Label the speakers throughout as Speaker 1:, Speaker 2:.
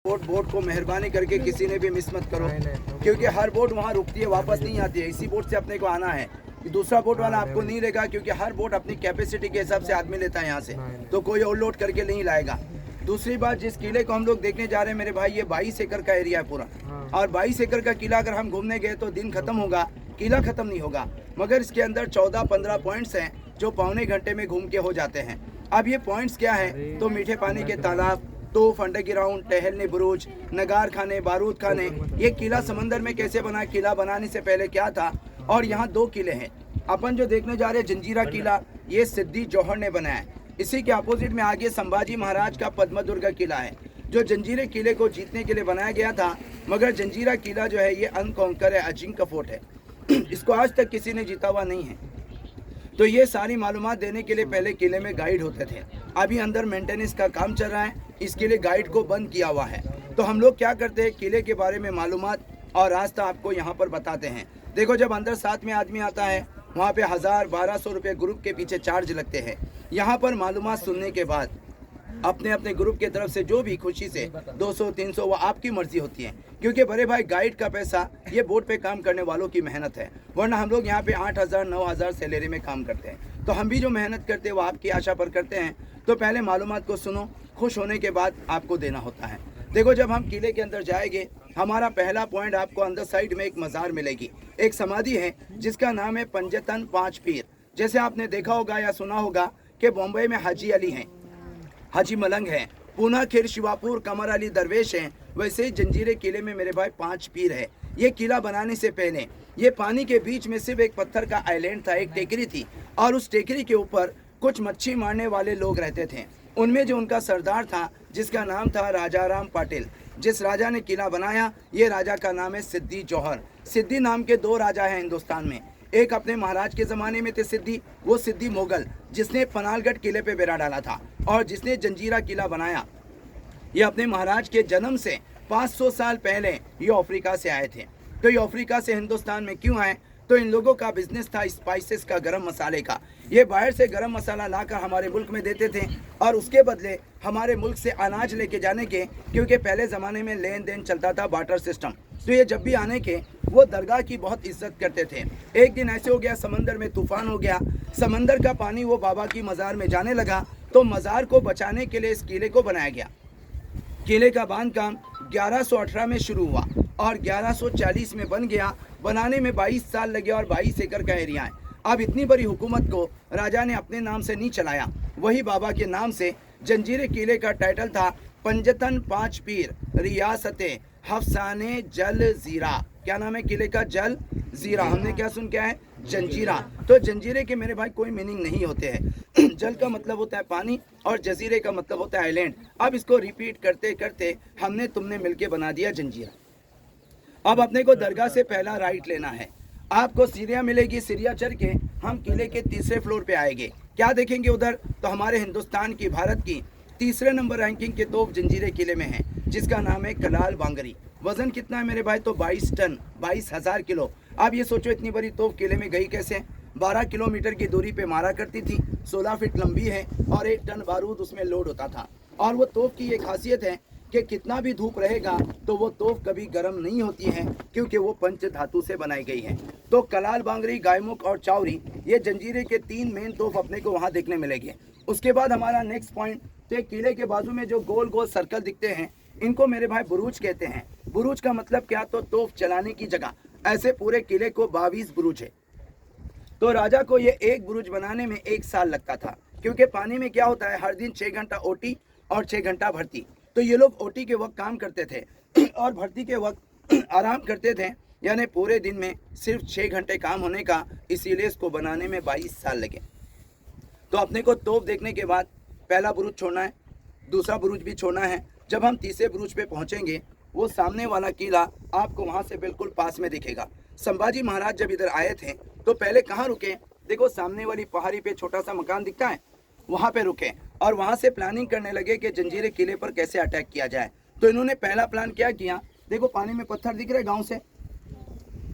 Speaker 1: Boat को मेहरबानी करके किसी ने भी मिस मत करो, क्योंकि हर बोट वहाँ रुकती है, वापस नहीं आती है। इसी बोट से अपने को आना है, दूसरा बोट वाला आपको नहीं लेगा, क्योंकि हर बोट अपनी कैपेसिटी के हिसाब से आदमी लेता है यहाँ से, तो कोई ओवरलोड करके नहीं लाएगा। दूसरी बात, जिस किले को हम लोग देखने जा रहे हैं मेरे भाई, ये 22 एकड़ का एरिया है पूरा, और 22 एकड़ का किला अगर हम घूमने गए तो दिन खत्म होगा, किला खत्म नहीं होगा। मगर इसके अंदर 14-15 पॉइंट्स हैं जो पौने घंटे में घूम के हो जाते हैं। अब ये पॉइंट्स क्या है, तो मीठे पानी के तालाब, तोफ, अंडरग्राउंड, टहलने बुरुज, नगार खाने, बारूद खाने। ये किला समंदर में कैसे बना, किला बनाने से पहले क्या था, और यहाँ 2 किले हैं। अपन जो देखने जा रहे हैं जंजीरा किला, ये सिद्दी जौहर ने बनाया है। इसी के अपोजिट में आगे संभाजी महाराज का पद्मदुर्ग किला है, जो जंजीरे किले को जीतने के लिए बनाया गया था। मगर जंजीरा किला जो है ये अनकॉन्कर है, अजिंक्य फोर्ट है, इसको आज तक किसी ने जीता हुआ नहीं है। तो ये सारी मालूमात देने के लिए पहले किले में गाइड होते थे। अभी अंदर मेंटेनेंस का काम चल रहा है, इसके लिए गाइड को बंद किया हुआ है। तो हम लोग क्या करते हैं, किले के बारे में मालूमात और रास्ता आपको यहाँ पर बताते हैं। देखो, जब अंदर साथ में आदमी आता है, वहाँ पे 1000-1200 रुपये ग्रुप के पीछे चार्ज लगते हैं। यहाँ पर मालूमात सुनने के बाद अपने अपने ग्रुप की तरफ से जो भी खुशी से 200-300 वो आपकी मर्जी होती है, क्योंकि बड़े भाई गाइड का पैसा ये बोट पे काम करने वालों की मेहनत है। वरना हम लोग यहाँ पे 8000-9000 सैलरी में काम करते हैं। तो हम भी जो मेहनत करते हैं वो आपकी आशा पर करते हैं। तो पहले मालूमात को सुनो, खुश होने के बाद आपको देना होता है। देखो, जब हम किले के अंदर जाएंगे, हमारा पहला पॉइंट, आपको अंदर साइड में एक मज़ार मिलेगी, एक समाधि है जिसका नाम है पंजतन 5 पीर। जैसे आपने देखा होगा या सुना होगा कि बॉम्बे में हाजी अली हैं, हाजी मलंग हैं, पूना, खीर, शिवापुर, कमर अली दरवेश हैं, वैसे ही जंजीरे किले में मेरे भाई 5 पीर है। ये किला बनाने से पहले ये पानी के बीच में सिर्फ एक पत्थर का आइलैंड था, एक टेकरी थी, और उस टेकरी के ऊपर कुछ मच्छी मारने वाले लोग रहते थे। उनमें जो उनका सरदार था, जिसका नाम था राजा राम पाटिल, जिस राजा ने किला बनाया, ये राजा का नाम है सिद्दी जौहर। सिद्दी नाम के 2 राजा हैं हिंदुस्तान में। एक अपने महाराज के ज़माने में थे सिद्दी, वो सिद्दी मोगल, जिसने पनालगढ़ किले पे बेड़ा डाला था, और जिसने जंजीरा किला बनाया, ये अपने महाराज के जन्म से 500 साल पहले ये अफ्रीका से आए थे। तो ये अफ्रीका से हिंदुस्तान में क्यों आए, तो इन लोगों का बिजनेस था स्पाइसेस का, गरम मसाले का। ये बाहर से गरम मसाला लाकर हमारे मुल्क में देते थे, और उसके बदले हमारे मुल्क से अनाज लेके जाने के, क्योंकि पहले ज़माने में लेन देन चलता था, बार्टर सिस्टम। तो ये जब भी आने के, वो दरगाह की बहुत इज्जत करते थे। एक दिन ऐसे हो गया, समंदर में तूफान हो गया, समंदर का पानी वो बाबा की मज़ार में जाने लगा। तो मज़ार को बचाने के लिए इस किले को बनाया गया। किले का बांध काम 1118 में शुरू हुआ और 1140 में बन गया। बनाने में 22 साल लगे और 22 एकड़ का एरिया है। अब इतनी बड़ी हुकूमत को राजा ने अपने नाम से नहीं चलाया, वही बाबा के नाम से। जंजीरे किले का टाइटल था पंजतन 5 पीर रियासते हफसाने जल जीरा। क्या नाम है किले का? जल जीरा। हमने क्या सुन क्या है? जंजीरा। तो जंजीरे के मेरे भाई कोई मीनिंग नहीं होते हैं। जल का मतलब होता है पानी और जजीरे का मतलब होता है आइलैंड। अब इसको रिपीट करते करते हमने तुमने मिलके बना दिया जंजीरा। अब अपने को दरगाह से पहला राइट लेना है। आपको सीढ़ियाँ मिलेगी, सीढ़ियाँ चढ़ के हम किले के तीसरे फ्लोर पे आएंगे। क्या देखेंगे उधर? तो हमारे हिंदुस्तान की, भारत की तीसरे नंबर रैंकिंग के तोप जंजीरे किले में है, जिसका नाम है कलाल बांगरी। वजन कितना है मेरे भाई? तो 22 टन, 22,000 किलो। अब ये सोचो इतनी बड़ी तोप किले में गई कैसे? 12 किलोमीटर की दूरी पे मारा करती थी, 16 फीट लंबी है और 1 टन बारूद उसमें लोड होता था। और वो तोप की ये खासियत है कि कितना भी धूप रहेगा तो वो तोप कभी गर्म नहीं होती है, क्योंकि वो पंच धातु से बनाई गई है। तो कलाल बांगरी, गायमुख और चावरी, ये जंजीरे के 3 मेन तोप अपने को वहाँ देखने मिलेंगे। उसके बाद हमारा नेक्स्ट पॉइंट, तो किले के बाजू में जो गोल गोल सर्कल दिखते हैं, इनको मेरे भाई बुरुज कहते हैं। बुरुज का मतलब क्या? तो तोप चलाने की जगह। ऐसे पूरे किले को 22 बुरुज है। तो राजा को ये एक बुरुज बनाने में 1 साल लगता था, क्योंकि पानी में क्या होता है, हर दिन 6 घंटा ओटी और 6 घंटा भर्ती। तो ये लोग ओटी के वक्त काम करते थे और भर्ती के वक्त आराम करते थे, यानी पूरे दिन में सिर्फ 6 घंटे काम होने का। इसीलिए इसको बनाने में 22 साल लगे। तो अपने को तोप देखने के बाद पहला बुरुज छोड़ना है, दूसरा बुरुज भी छोड़ना है। जब हम तीसरे बुरुज पे पहुंचेंगे, वो सामने वाला किला आपको वहां से बिल्कुल पास में दिखेगा। संभाजी महाराज जब इधर आए थे तो पहले कहाँ रुके? देखो सामने वाली पहाड़ी पे छोटा सा मकान दिखता है, वहां पे रुके और वहां से प्लानिंग करने लगे कि जंजीरे किले पर कैसे अटैक किया जाए। तो इन्होंने पहला प्लान क्या किया? देखो पानी में पत्थर दिख रहे गाँव से,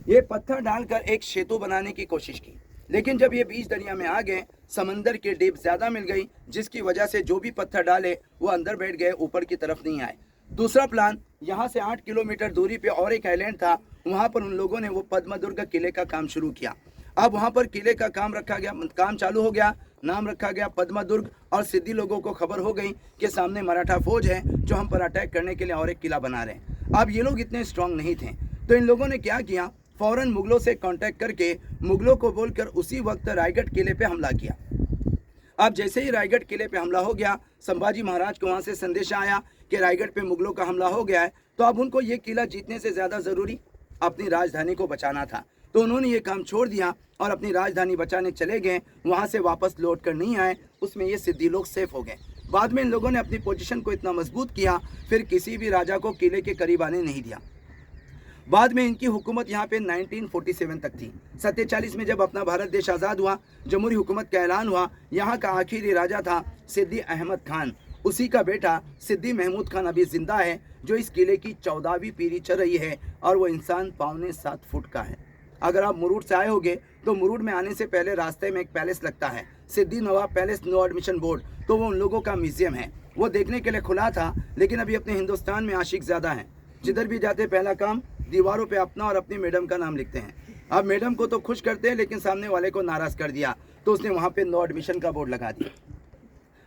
Speaker 1: ये पत्थर डालकर एक सेतु बनाने की कोशिश की। लेकिन जब ये बीच दरिया में आ गए, समंदर की डीप ज़्यादा मिल गई, जिसकी वजह से जो भी पत्थर डाले वो अंदर बैठ गए, ऊपर की तरफ नहीं आए। दूसरा प्लान, यहाँ से 8 किलोमीटर दूरी पे और एक आइलैंड था, वहाँ पर उन लोगों ने वो पद्मदुर्ग किले का काम शुरू किया। अब वहाँ पर किले का काम रखा गया, काम चालू हो गया, नाम रखा गया पद्मदुर्ग। और सिद्धि लोगों को खबर हो गई कि सामने मराठा फौज है जो हम पर अटैक करने के लिए और एक किला बना रहे हैं। अब ये लोग इतने स्ट्रांग नहीं थे, तो इन लोगों ने क्या किया, फौरन मुगलों से कांटेक्ट करके मुगलों को बोलकर उसी वक्त रायगढ़ किले पे हमला किया। अब जैसे ही रायगढ़ किले पे हमला हो गया, संभाजी महाराज को वहाँ से संदेश आया कि रायगढ़ पे मुगलों का हमला हो गया है, तो अब उनको ये किला जीतने से ज़्यादा ज़रूरी अपनी राजधानी को बचाना था। तो उन्होंने ये काम छोड़ दिया और अपनी राजधानी बचाने चले गए। वहाँ से वापस लौट कर नहीं आए, उसमें ये सिद्धि लोग सेफ हो गए। बाद में इन लोगों ने अपनी पोजीशन को इतना मजबूत किया, फिर किसी भी राजा को किले के करीब आने नहीं दिया। बाद में इनकी हुकूमत यहाँ पे 1947 तक थी। 47 में जब अपना भारत देश आज़ाद हुआ, जमहूरी हुकूमत का ऐलान हुआ, यहाँ का आखिरी राजा था सिद्दी अहमद खान। उसी का बेटा सिद्दी महमूद खान अभी जिंदा है, जो इस किले की 14वीं पीढ़ी चल रही है, और वो इंसान 6.25 फुट का है। अगर आप मुरुड से आए होंगे तो मुरुड में आने से पहले रास्ते में एक पैलेस लगता है, सिद्दी नवाब पैलेस, नो एडमिशन बोर्ड, तो वो उन लोगों का म्यूजियम है। वो देखने के लिए खुला था, लेकिन अभी अपने हिंदुस्तान में आशिक ज़्यादा हैं, जिधर भी जाते पहला काम दीवारों पे अपना और अपनी मैडम का नाम लिखते हैं। अब मैडम को तो खुश करते हैं, लेकिन सामने वाले को नाराज़ कर दिया, तो उसने वहाँ पे नो एडमिशन का बोर्ड लगा दिया।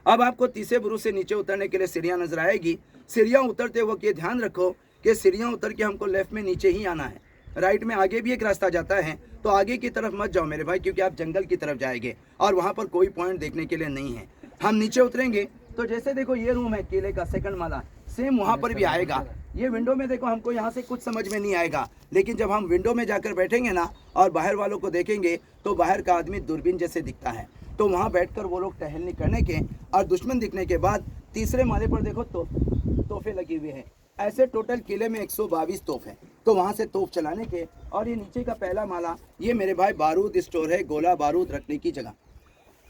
Speaker 1: अब आपको तीसरे बुरुज से नीचे उतरने के लिए सीढ़ियाँ नजर आएगी। सीढ़ियाँ उतरते वक्त ये ध्यान रखो कि सीढ़ियाँ उतर के हमको लेफ्ट में नीचे ही आना है। राइट में आगे भी एक रास्ता जाता है, तो आगे की तरफ मत जाओ मेरे भाई, क्योंकि आप जंगल की तरफ जाएंगे और वहाँ पर कोई पॉइंट देखने के लिए नहीं है। हम नीचे उतरेंगे तो जैसे देखो ये रूम है किले का, सेकंड माला, सेम वहाँ पर भी आएगा। ये विंडो में देखो, हमको यहाँ से कुछ समझ में नहीं आएगा, लेकिन जब हम विंडो में जाकर बैठेंगे ना और बाहर वालों को देखेंगे तो बाहर का आदमी दूरबीन जैसे दिखता है। तो वहाँ बैठकर वो लोग टहलने करने के और दुश्मन दिखने के बाद तीसरे माले पर देखो तो तोहफे लगी हुई है। ऐसे टोटल किले में 122 तोप है, तो वहाँ से तोप चलाने के। और ये नीचे का पहला माला, ये मेरे भाई बारूद स्टोर है, गोला बारूद रखने की जगह।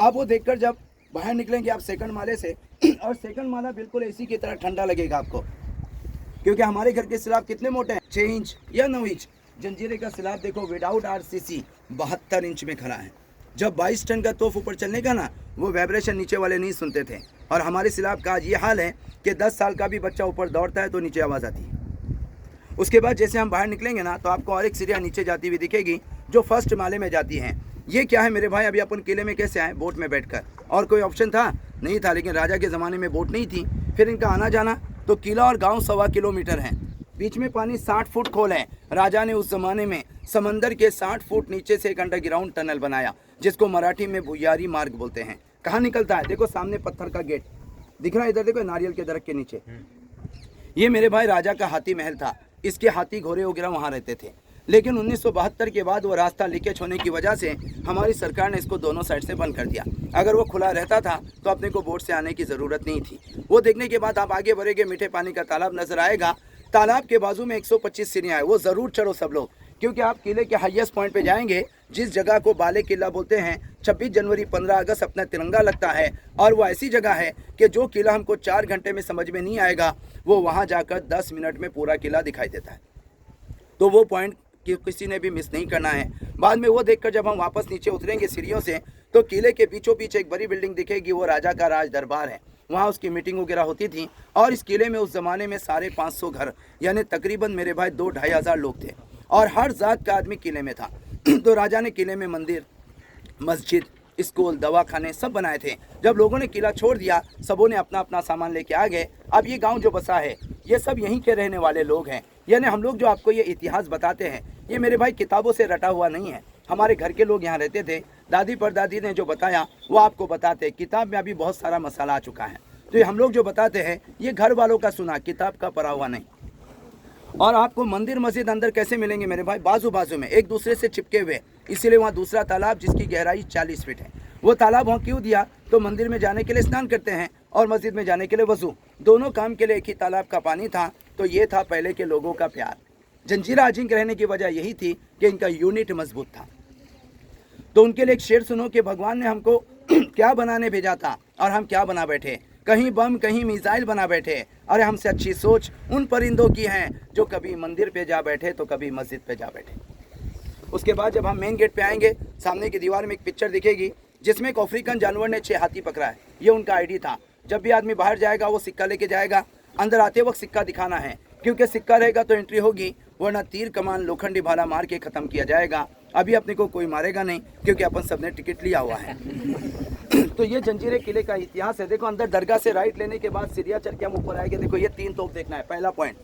Speaker 1: अब वो देखकर जब बाहर निकलेंगे आप सेकंड माले से, और सेकंड माला बिल्कुल एसी की तरह ठंडा लगेगा आपको, क्योंकि हमारे घर के स्लैब कितने मोटे हैं, 6 इंच या 9 इंच। जंजीरे का स्लैब देखो विदाउट RCC 72 इंच में खड़ा है। जब 22 टन का तोफ ऊपर चलने का ना, वो वाइब्रेशन नीचे वाले नहीं सुनते थे। और हमारे स्लैब का आज ये हाल है कि 10 साल का भी बच्चा ऊपर दौड़ता है तो नीचे आवाज़ आती है। उसके बाद जैसे हम बाहर निकलेंगे ना, तो आपको और एक सीढ़ियाँ नीचे जाती हुई दिखेगी, जो फर्स्ट माले में जाती हैं। ये क्या है मेरे भाई, अभी अपन किले में कैसे आए, बोट में बैठकर। और कोई ऑप्शन था नहीं था, लेकिन राजा के ज़माने में बोट नहीं थी। फिर इनका आना जाना, तो किला और गांव 1.25 किलोमीटर है, बीच में पानी 60 फुट खोल है। राजा ने उस ज़माने में समंदर के 60 फुट नीचे से एक अंडरग्राउंड टनल बनाया, जिसको मराठी में भुयारी मार्ग बोलते हैं। कहाँ निकलता है, देखो सामने पत्थर का गेट दिख रहा है, इधर देखो नारियल के दरख्त के नीचे। ये मेरे भाई राजा का हाथी महल था, इसके हाथी घोड़े वगैरह वहाँ रहते थे। लेकिन 1972 के बाद वो रास्ता लीकेज होने की वजह से हमारी सरकार ने इसको दोनों साइड से बंद कर दिया। अगर वो खुला रहता था तो अपने को बोट से आने की ज़रूरत नहीं थी। वो देखने के बाद आप आगे बढ़ेंगे, मीठे पानी का तालाब नजर आएगा। तालाब के बाजू में 125 सीढ़ियाँ हैं, वो ज़रूर चढ़ो सब लोग, क्योंकि आप किले के हाईएस्ट पॉइंट पे जाएंगे, जिस जगह को बाले किला बोलते हैं। 26 जनवरी 15 अगस्त अपना तिरंगा लगता है, और वो ऐसी जगह है कि जो किला हमको 4 घंटे में समझ में नहीं आएगा, वो वहाँ जाकर 10 मिनट में पूरा किला दिखाई देता है। तो वो पॉइंट कि किसी ने भी मिस नहीं करना है। बाद में वो देखकर जब हम वापस नीचे उतरेंगे सीढ़ियों से, तो किले के बीचों बीच एक बड़ी बिल्डिंग दिखेगी, वो राजा का राज दरबार है। वहाँ उसकी मीटिंग वगैरह होती थी। और इस किले में उस ज़माने में 550 घर, यानी तकरीबन मेरे भाई 2-2.5 हज़ार लोग थे, और हर जात का आदमी किले में था। तो राजा ने किले में मंदिर, मस्जिद, स्कूल, दवाखाने सब बनाए थे। जब लोगों ने किला छोड़ दिया, सबों ने अपना अपना सामान लेके आ गए। अब ये गांव जो बसा है, ये सब यहीं के रहने वाले लोग हैं। यानी हम लोग जो आपको ये इतिहास बताते हैं, ये मेरे भाई किताबों से रटा हुआ नहीं है। हमारे घर के लोग यहाँ रहते थे, दादी परदादी ने जो बताया वो आपको बताते। किताब में अभी बहुत सारा मसाला आ चुका है, तो ये हम लोग जो बताते हैं ये घर वालों का सुना, किताब का पढ़ा हुआ नहीं। और आपको मंदिर मस्जिद अंदर कैसे मिलेंगे मेरे भाई, बाजू बाजू में एक दूसरे से चिपके हुए। इसीलिए वहाँ दूसरा तालाब जिसकी गहराई 40 फीट है, वो तालाब वहाँ क्यों दिया, तो मंदिर में जाने के लिए स्नान करते हैं और मस्जिद में जाने के लिए वजू, दोनों काम के लिए एक ही तालाब का पानी था। तो ये था पहले के लोगों का प्यार। जंजीरा अजिंक रहने की वजह यही थी कि इनका यूनिट मजबूत था। तो उनके लिए एक शेर सुनो कि भगवान ने हमको क्या बनाने भेजा था और हम क्या बना बैठे। कहीं बम कहीं मिसाइल बना बैठे। अरे हमसे अच्छी सोच उन परिंदों की है जो कभी मंदिर पे जा बैठे तो कभी मस्जिद पे जा बैठे। उसके बाद जब हम मेन गेट पे आएंगे, सामने की दीवार में एक पिक्चर दिखेगी जिसमें एक अफ्रीकन जानवर ने 6 हाथी पकड़ा है। ये उनका आईडी था। जब भी आदमी बाहर जाएगा वो सिक्का लेके जाएगा। अंदर आते वक्त सिक्का दिखाना है, क्योंकि सिक्का रहेगा तो एंट्री होगी, वरना तीर कमान लोखंडी भाला मार के ख़त्म किया जाएगा। अभी अपने को कोई मारेगा नहीं, क्योंकि अपन सबने टिकट लिया हुआ है। तो ये जंजीरे किले का इतिहास है। देखो अंदर दरगाह से राइट लेने के बाद सीढ़ियाँ चढ़ के हम ऊपर आएंगे। देखो ये 3 तोप देखना है, पहला पॉइंट।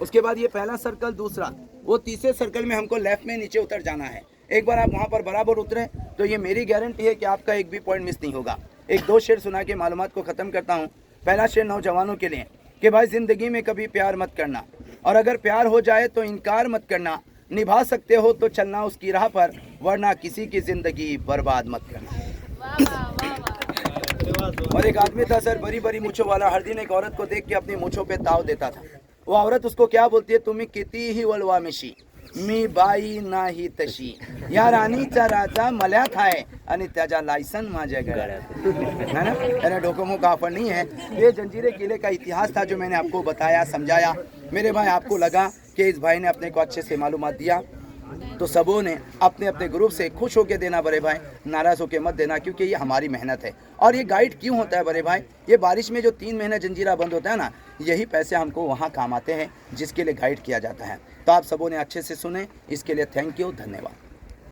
Speaker 1: उसके बाद ये पहला सर्कल, दूसरा, वो तीसरे सर्कल में हमको लेफ्ट में नीचे उतर जाना है। एक बार आप वहाँ पर बराबर उतरे तो ये मेरी गारंटी है कि आपका एक भी पॉइंट मिस नहीं होगा। एक 2 शेर सुना के मालूमात को ख़त्म करता हूँ। पहला शेर नौजवानों के लिए कि भाई ज़िंदगी में कभी प्यार मत करना, और अगर प्यार हो जाए तो इनकार मत करना। निभा सकते हो तो चलना उसकी राह पर, वरना किसी की ज़िंदगी बर्बाद मत करना। और एक आदमी था सर, बड़ी बड़ी मूछों वाला, हर दिन एक औरत को देख के अपनी मूछों पे ताव देता था। वो औरत उसको क्या बोलती है, तुम्हें किती ही वलवा मिशी मी बाई नाही तशी, या राणीचा राजा मल्या थाय आणि त्याचा लायसन माझ्या गळ्यात, है ना। मेरा डोकोमो का ऑफर नहीं है। ये जंजीरे किले का इतिहास था जो मैंने आपको बताया, समझाया। मेरे भाई आपको लगा कि इस भाई ने अपने को अच्छे से मालूमात दिया, तो सबों ने अपने अपने ग्रुप से खुश होकर देना बड़े भाई, नाराज़ होकर मत देना, क्योंकि ये हमारी मेहनत है। और ये गाइड क्यों होता है बड़े भाई, ये बारिश में जो 3 महीने जंजीरा बंद होता है ना, यही पैसे हमको वहाँ काम आते हैं जिसके लिए गाइड किया जाता है। तो आप सबों ने अच्छे से सुने, इसके लिए थैंक यू, धन्यवाद।